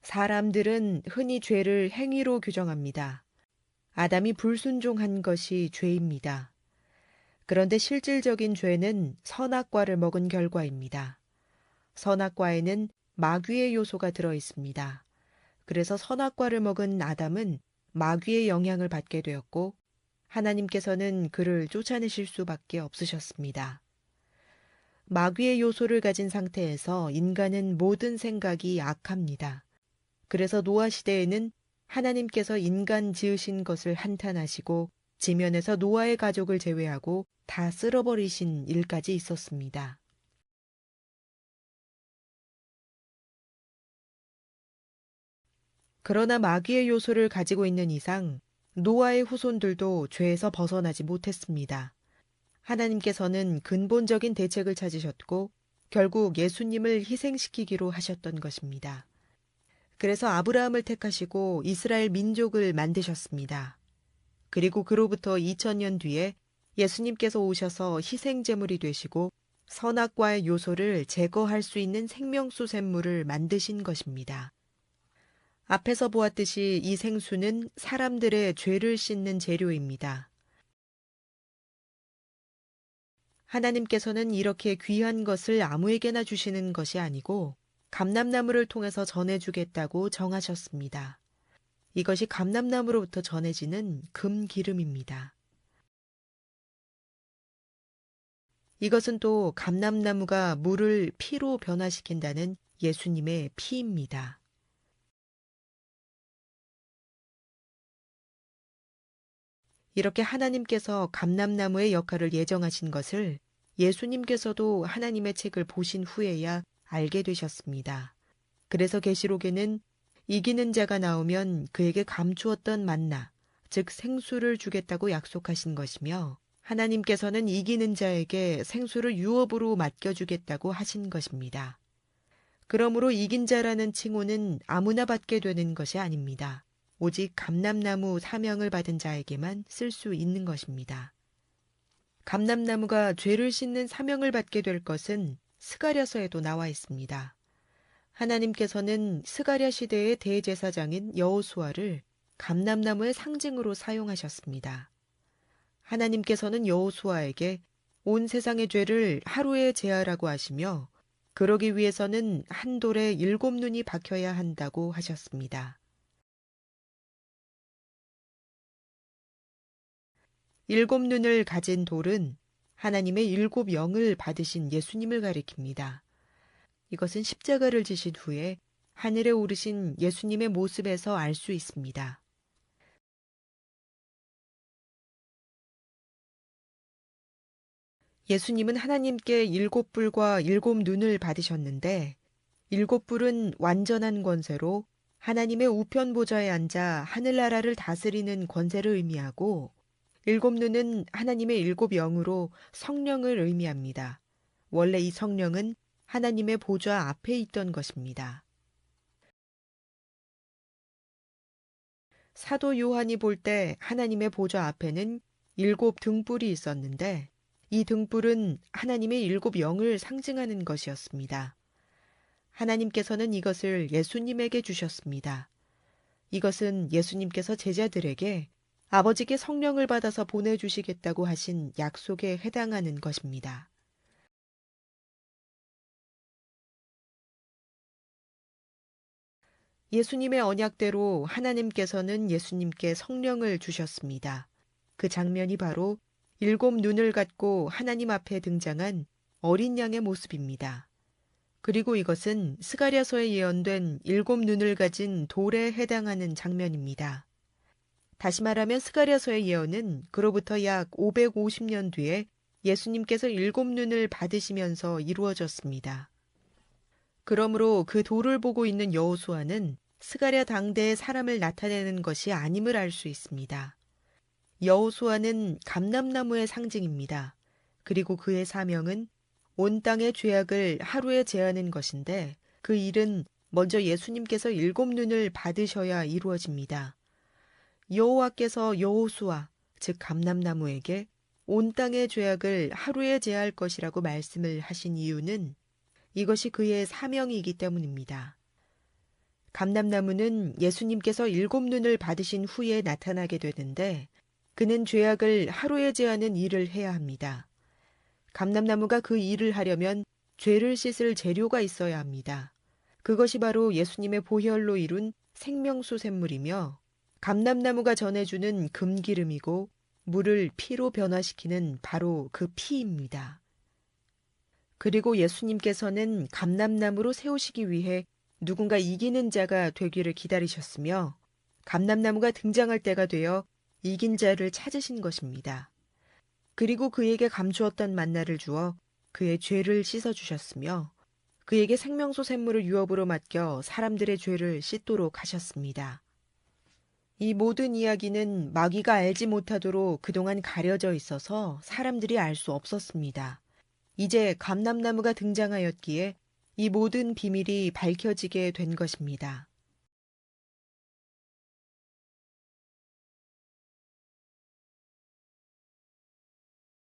사람들은 흔히 죄를 행위로 규정합니다. 아담이 불순종한 것이 죄입니다. 그런데 실질적인 죄는 선악과를 먹은 결과입니다. 선악과에는 마귀의 요소가 들어 있습니다. 그래서 선악과를 먹은 아담은 마귀의 영향을 받게 되었고 하나님께서는 그를 쫓아내실 수밖에 없으셨습니다. 마귀의 요소를 가진 상태에서 인간은 모든 생각이 악합니다. 그래서 노아 시대에는 하나님께서 인간 지으신 것을 한탄하시고 지면에서 노아의 가족을 제외하고 다 쓸어버리신 일까지 있었습니다. 그러나 마귀의 요소를 가지고 있는 이상 노아의 후손들도 죄에서 벗어나지 못했습니다. 하나님께서는 근본적인 대책을 찾으셨고 결국 예수님을 희생시키기로 하셨던 것입니다. 그래서 아브라함을 택하시고 이스라엘 민족을 만드셨습니다. 그리고 그로부터 2000년 뒤에 예수님께서 오셔서 희생제물이 되시고 선악과의 요소를 제거할 수 있는 생명수 샘물을 만드신 것입니다. 앞에서 보았듯이 이 생수는 사람들의 죄를 씻는 재료입니다. 하나님께서는 이렇게 귀한 것을 아무에게나 주시는 것이 아니고 감람나무를 통해서 전해주겠다고 정하셨습니다. 이것이 감람나무로부터 전해지는 금기름입니다. 이것은 또 감람나무가 물을 피로 변화시킨다는 예수님의 피입니다. 이렇게 하나님께서 감람나무의 역할을 예정하신 것을 예수님께서도 하나님의 책을 보신 후에야 알게 되셨습니다. 그래서 계시록에는 이기는 자가 나오면 그에게 감추었던 만나, 즉 생수를 주겠다고 약속하신 것이며 하나님께서는 이기는 자에게 생수를 유업으로 맡겨주겠다고 하신 것입니다. 그러므로 이긴 자라는 칭호는 아무나 받게 되는 것이 아닙니다. 오직 감람나무 사명을 받은 자에게만 쓸 수 있는 것입니다. 감람나무가 죄를 씻는 사명을 받게 될 것은 스가랴서에도 나와 있습니다. 하나님께서는 스가랴 시대의 대제사장인 여호수아를 감람나무의 상징으로 사용하셨습니다. 하나님께서는 여호수아에게 온 세상의 죄를 하루에 제하라고 하시며 그러기 위해서는 한 돌에 7눈이 박혀야 한다고 하셨습니다. 7눈을 가진 돌은 하나님의 7영을 받으신 예수님을 가리킵니다. 이것은 십자가를 지신 후에 하늘에 오르신 예수님의 모습에서 알 수 있습니다. 예수님은 하나님께 7뿔과 7눈을 받으셨는데 7뿔은 완전한 권세로 하나님의 우편 보좌에 앉아 하늘나라를 다스리는 권세를 의미하고 7눈은 하나님의 7영으로 성령을 의미합니다. 원래 이 성령은 하나님의 보좌 앞에 있던 것입니다. 사도 요한이 볼 때 하나님의 보좌 앞에는 7등불이 있었는데 이 등불은 하나님의 7영을 상징하는 것이었습니다. 하나님께서는 이것을 예수님에게 주셨습니다. 이것은 예수님께서 제자들에게 아버지께 성령을 받아서 보내주시겠다고 하신 약속에 해당하는 것입니다. 예수님의 언약대로 하나님께서는 예수님께 성령을 주셨습니다. 그 장면이 바로 7눈을 갖고 하나님 앞에 등장한 어린 양의 모습입니다. 그리고 이것은 스가랴서에 예언된 7눈을 가진 돌에 해당하는 장면입니다. 다시 말하면 스가랴서의 예언은 그로부터 약 550년 뒤에 예수님께서 7눈을 받으시면서 이루어졌습니다. 그러므로 그 돌을 보고 있는 여호수아는 스가랴 당대의 사람을 나타내는 것이 아님을 알 수 있습니다. 여호수아는 감람나무의 상징입니다. 그리고 그의 사명은 온 땅의 죄악을 하루에 제하는 것인데 그 일은 먼저 예수님께서 7눈을 받으셔야 이루어집니다. 여호와께서 여호수아, 즉 감람나무에게 온 땅의 죄악을 하루에 제할 것이라고 말씀을 하신 이유는 이것이 그의 사명이기 때문입니다. 감람나무는 예수님께서 7눈을 받으신 후에 나타나게 되는데 그는 죄악을 하루에 제하는 일을 해야 합니다. 감람나무가 그 일을 하려면 죄를 씻을 재료가 있어야 합니다. 그것이 바로 예수님의 보혈로 이룬 생명수 샘물이며 감람나무가 전해주는 금기름이고 물을 피로 변화시키는 바로 그 피입니다. 그리고 예수님께서는 감람나무로 세우시기 위해 누군가 이기는 자가 되기를 기다리셨으며 감람나무가 등장할 때가 되어 이긴 자를 찾으신 것입니다. 그리고 그에게 감추었던 만나를 주어 그의 죄를 씻어주셨으며 그에게 생명수 샘물을 유업으로 맡겨 사람들의 죄를 씻도록 하셨습니다. 이 모든 이야기는 마귀가 알지 못하도록 그동안 가려져 있어서 사람들이 알 수 없었습니다. 이제 감람나무가 등장하였기에 이 모든 비밀이 밝혀지게 된 것입니다.